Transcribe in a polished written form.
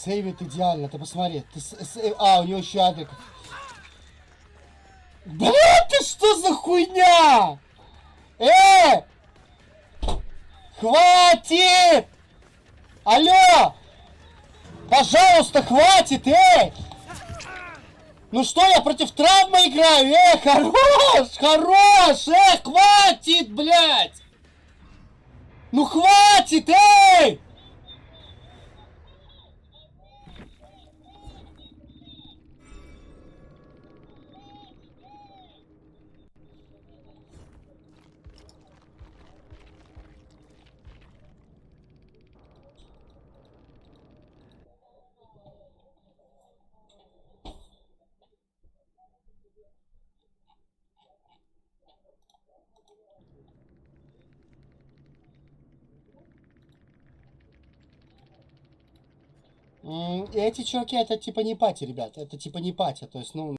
Сейвит идеально, ты посмотри. А, у него еще адрик. Блин, ты что за хуйня? Хватит! Алло! Пожалуйста, хватит, Ну что, я против травмы играю? Хорош! Хорош! Хватит, блядь! Ну хватит, Эти чуваки, это типа не пати, ребят. Это типа не пати. То есть, ну...